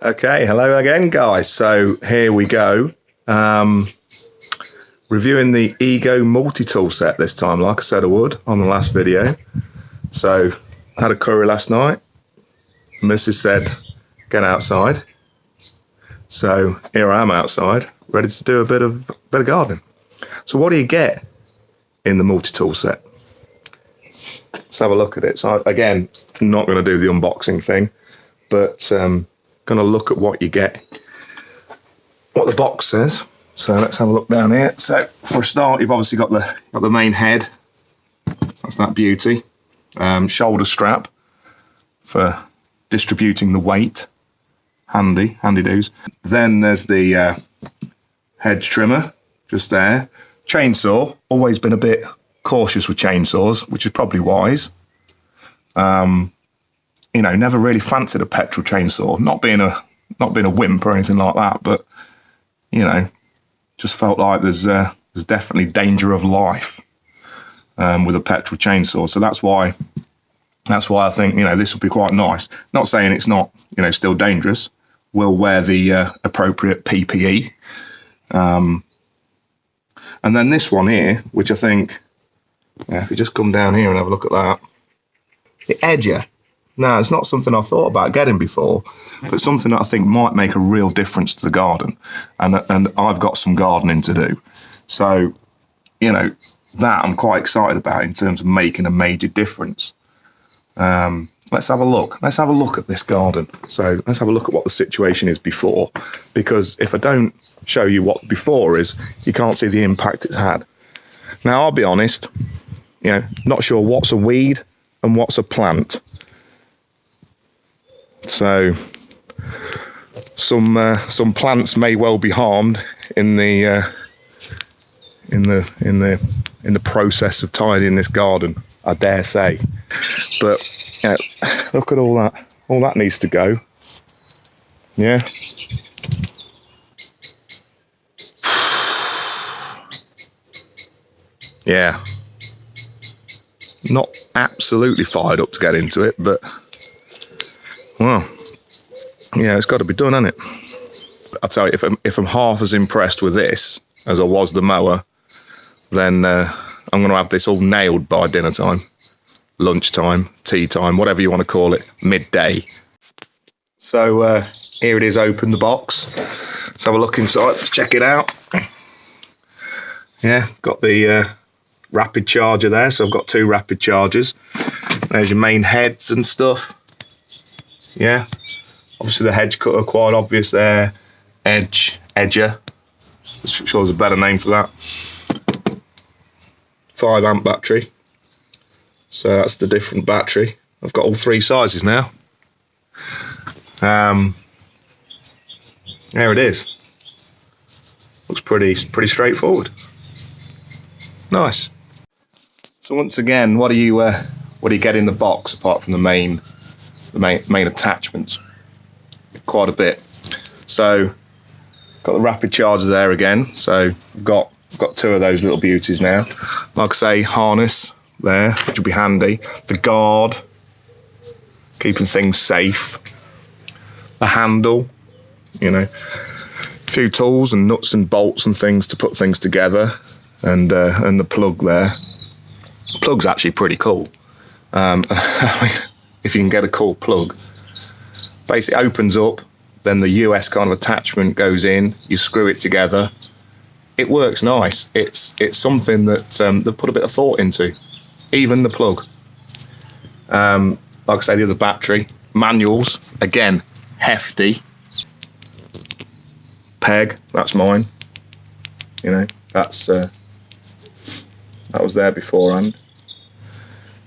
Okay, hello again, guys. So here we go. Reviewing the EGO Multi Tool set this time, like I said I would on the last video. So I had a curry last night. Mrs. said, get outside. So here I am outside, ready to do a bit of gardening. So what do you get in the multi tool set? Let's have a look at it. So again, not going to do the unboxing thing, but going to look at what you get, what the box says. So let's have a look down here. So for a start, you've obviously got the main head. That's that beauty. Shoulder strap for distributing the weight. Handy doos. Then there's the hedge trimmer just there. Chainsaw. Always been a bit cautious with chainsaws, which is probably wise. You know, never really fancied a petrol chainsaw. Not being a wimp or anything like that, but you know, just felt like there's definitely danger of life with a petrol chainsaw. So that's why I think, you know, this will be quite nice. Not saying it's not, you know, still dangerous. We'll wear the appropriate PPE. And then this one here, which I think, if you just come down here and have a look at that, the edger. No, it's not something I thought about getting before, but something that I think might make a real difference to the garden. And I've got some gardening to do. So, you know, that I'm quite excited about in terms of making a major difference. Let's have a look. Let's have a look at this garden. So let's have a look at what the situation is before, because if I don't show you what before is, you can't see the impact it's had. Now, I'll be honest, you know, not sure what's a weed and what's a plant. So some plants may well be harmed in the process of tidying this garden, I dare say. But yeah, look at all that. All that needs to go. Yeah. Yeah. Not absolutely fired up to get into it, but well, yeah, it's got to be done, hasn't it? I'll tell you, if I'm half as impressed with this as I was the mower, then I'm going to have this all nailed by dinner time, lunchtime, tea time, whatever you want to call it, midday. So here it is, open the box. Let's have a look inside, let's check it out. Yeah, got the rapid charger there, so I've got two rapid chargers. There's your main heads and stuff. Yeah, obviously the hedge cutter, quite obvious there. Edger, I'm sure there's a better name for that. 5 amp battery, so that's the different battery. I've got all three sizes now. There it is. Looks pretty straightforward. Nice. So once again, what do you get in the box apart from the main attachments? Quite a bit. So got the rapid charger there again. So I've got two of those little beauties now. Like I say, harness there, which will be handy. The guard, keeping things safe. The handle, you know, a few tools and nuts and bolts and things to put things together, and the plug there. The plug's actually pretty cool. If you can get a cool plug. Basically opens up, then the US kind of attachment goes in, you screw it together. It works nice. It's something that they've put a bit of thought into. Even the plug. Like I say, the other battery. Manuals, again, hefty. Peg, that's mine. You know, that was there beforehand.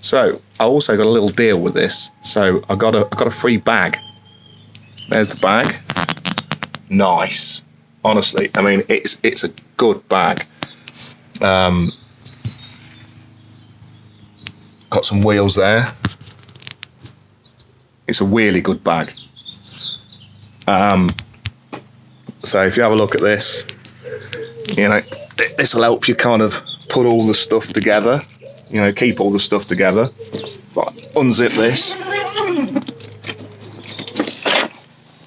So I also got a little deal with this. So I got a free bag. There's the bag. Nice. Honestly, I mean, it's a good bag. Got some wheels there. It's a really good bag. So if you have a look at this, you know, this will help you kind of put all the stuff together. You know, keep all the stuff together. But unzip this.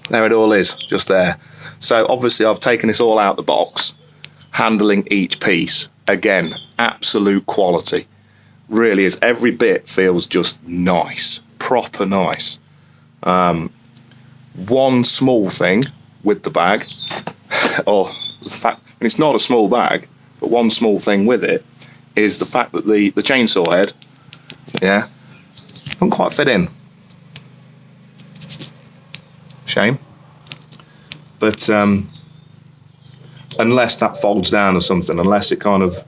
There it all is, just there. So obviously I've taken this all out the box, handling each piece. Again, absolute quality. Really is. Every bit feels just nice, proper nice. One small thing with the bag, or the fact, and it's not a small bag, but one small thing with it is the fact that the chainsaw head, yeah, doesn't quite fit in. Shame. But unless that folds down or something, unless it kind of,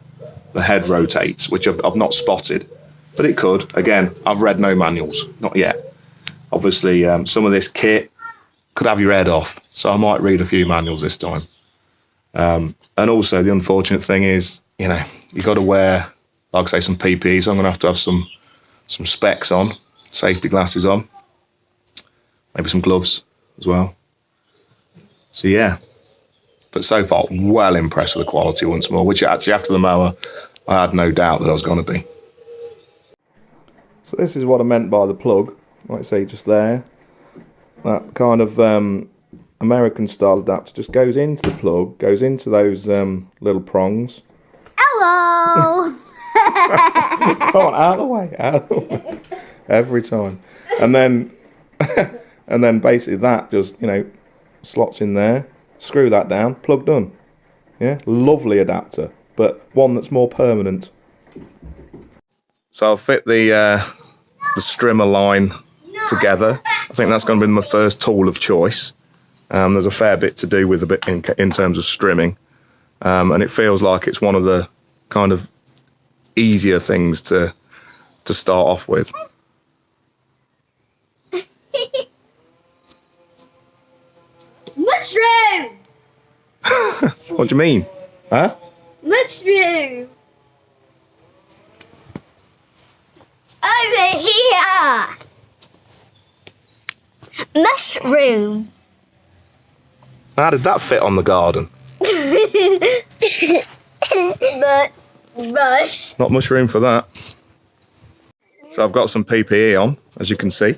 the head rotates, which I've not spotted, but it could. Again, I've read no manuals, not yet. Obviously, some of this kit could have your head off, so I might read a few manuals this time. And also, the unfortunate thing is, you know, you've got to wear, like I say, some PPE, so I'm going to have some specs on, safety glasses on, maybe some gloves as well. So yeah, but so far, well impressed with the quality once more, which actually after the mower, I had no doubt that I was going to be. So this is what I meant by the plug, like I say, just there. That kind of American style adapter just goes into the plug, goes into those little prongs. Hello! Come on, out of the way, out of the way. Every time. And then, and then basically that just, you know, slots in there, screw that down, plug done. Yeah, lovely adapter, but one that's more permanent. So I'll fit the Strimmer line together. I think that's going to be my first tool of choice. There's a fair bit to do with a bit in terms of strimming, and it feels like it's one of the kind of easier things to start off with. Mushroom! What do you mean? Huh? Mushroom! Over here! Mushroom! How did that fit on the garden? Mush. Not much room for that. So I've got some PPE on, as you can see.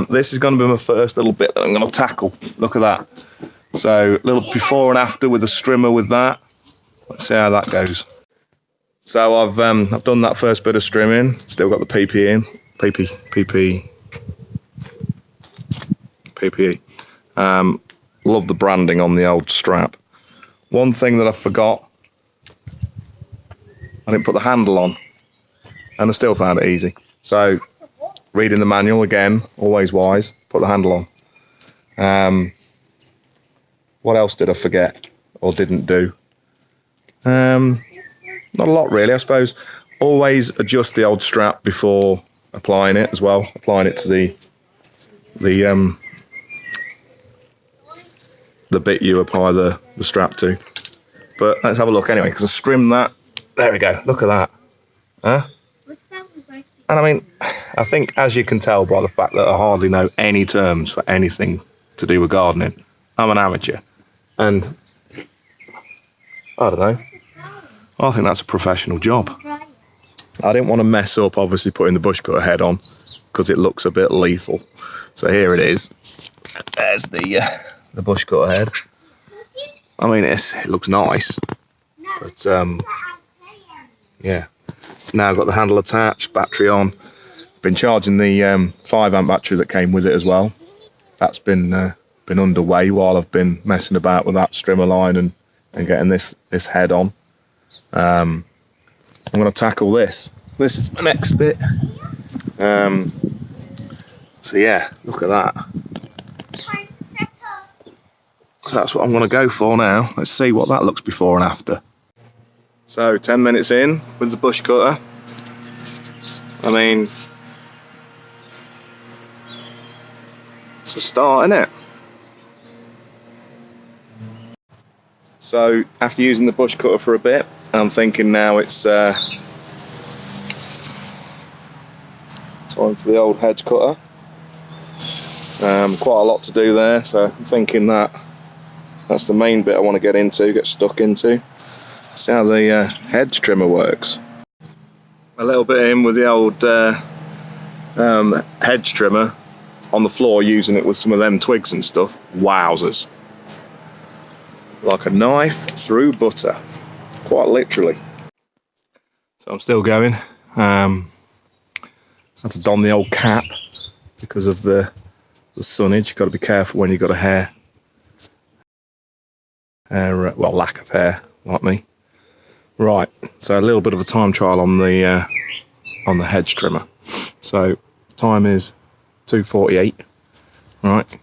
This is going to be my first little bit that I'm going to tackle. Look at that. So a little before and after with a Strimmer with that. Let's see how that goes. So I've done that first bit of strimming. Still got the PPE in. PPE. Love the branding on the old strap. One thing that I forgot, I didn't put the handle on, and I still found it easy. So reading the manual again, always wise, put the handle on. What else did I forget or didn't do? Not a lot really, I suppose. Always adjust the old strap before applying it as well, applying it to the bit you apply the strap to. But let's have a look anyway, because I trimmed that. There we go, look at that. Huh? And I mean, I think as you can tell by the fact that I hardly know any terms for anything to do with gardening, I'm an amateur. And I don't know, I think that's a professional job. I didn't want to mess up, obviously, putting the bush cutter head on, because it looks a bit lethal. So here it is. There's the bush cutter head. I mean, it looks nice, but yeah. Now I've got the handle attached, battery on. Been charging the 5 amp battery that came with it as well. That's been underway while I've been messing about with that Strimmer line and getting this head on. I'm going to tackle this. This is my next bit. So yeah, look at that. So that's what I'm going to go for now. Let's see what that looks before and after. So 10 minutes in with the bush cutter. I mean, it's a start, isn't it? So after using the bush cutter for a bit, I'm thinking now it's time for the old hedge cutter. Quite a lot to do there, so I'm thinking that's the main bit I want to get stuck into. See how the hedge trimmer works. A little bit in with the old hedge trimmer on the floor using it with some of them twigs and stuff, wowzers. Like a knife through butter, quite literally. So I'm still going. Had to don the old cap because of the sunnage. You've got to be careful when you've got a hair, well, lack of hair, like me. Right, so a little bit of a time trial on the hedge trimmer. So time is 2:48. Right,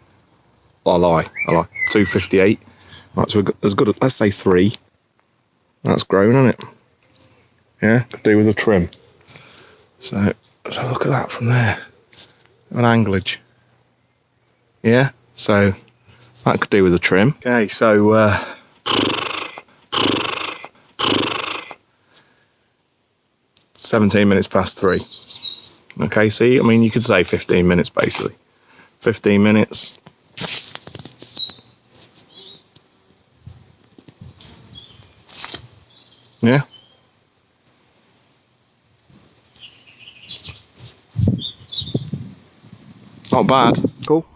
I lie, 2:58. Right, so we've got as good as, let's say 3. That's grown, isn't it? Yeah, could do with a trim. So look at that from there, an anglage. Yeah, so that could do with a trim. Okay, so 17 minutes past 3. Okay, see, I mean, you could say 15 minutes basically. 15 minutes. Yeah. Not bad. Cool.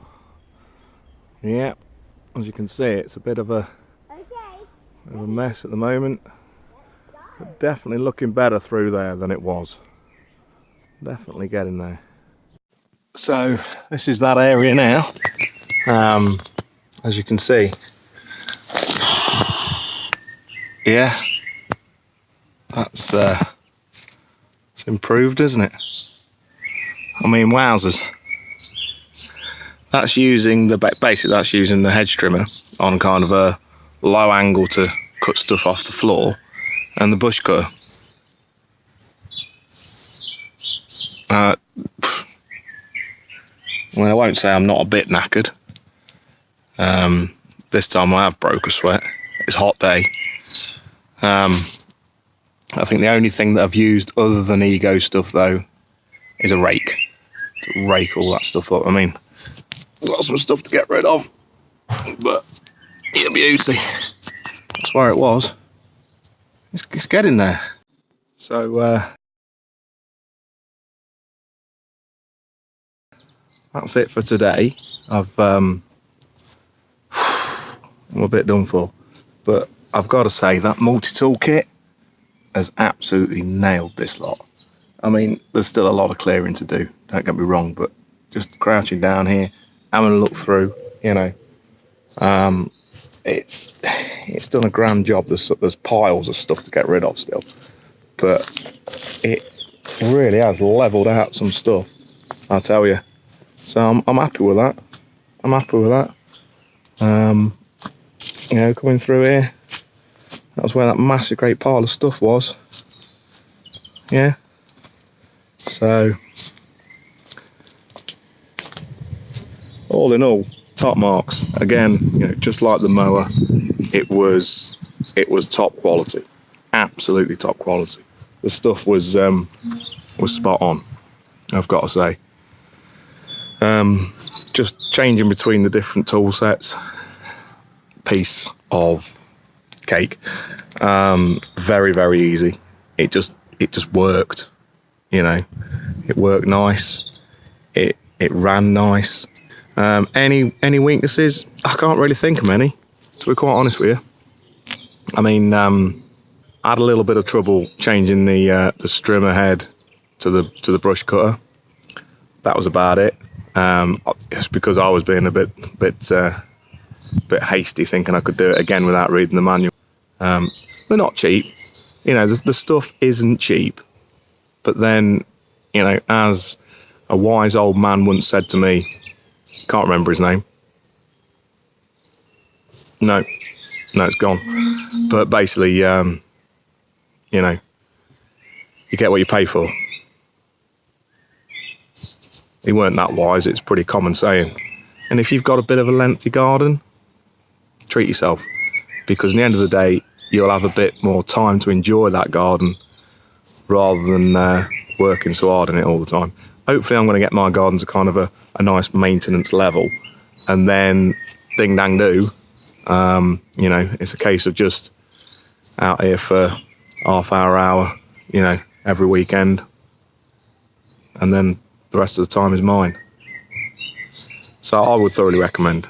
Yeah, as you can see, it's a bit of a mess at the moment. But definitely looking better through there than it was. Definitely getting there. So this is that area now. As you can see. Yeah. That's it's improved, isn't it? I mean, wowzers. That's using basically that's using the hedge trimmer on kind of a low angle to cut stuff off the floor, and the bush cutter. Well, I won't say I'm not a bit knackered. This time I have broke a sweat. It's a hot day. I think the only thing that I've used other than EGO stuff though is a rake to rake all that stuff up. I mean, I've got some stuff to get rid of, but it's a beauty. That's where it was. It's getting there. So that's it for today. I'm a bit done for, but I've got to say that multi-tool kit has absolutely nailed this lot. I mean, there's still a lot of clearing to do, don't get me wrong, but just crouching down here, having a look through, you know, it's done a grand job. There's piles of stuff to get rid of still, but it really has leveled out some stuff, I tell you. So I'm happy with that. I'm happy with that. You know, coming through here, that's where that massive great pile of stuff was. Yeah. So all in all, top marks. Again, you know, just like the mower, it was top quality, absolutely top quality. The stuff was spot on, I've got to say. Just changing between the different tool sets, piece of cake. Very, very easy. It just worked, you know. It worked nice. It ran nice. Any weaknesses? I can't really think of any, to be quite honest with you. I mean, I had a little bit of trouble changing the strimmer head to the brush cutter. That was about it. It's because I was being a bit hasty, thinking I could do it again without reading the manual. They're not cheap, you know. The stuff isn't cheap, but then, you know, as a wise old man once said to me, can't remember his name. No, it's gone. But basically, you know, you get what you pay for. He weren't that wise. It's a pretty common saying. And if you've got a bit of a lengthy garden, treat yourself, because at the end of the day, you'll have a bit more time to enjoy that garden rather than working so hard in it all the time. Hopefully I'm going to get my garden to kind of a nice maintenance level, and then ding dang do, you know, it's a case of just out here for half hour, you know, every weekend, and then the rest of the time is mine. So I would thoroughly recommend.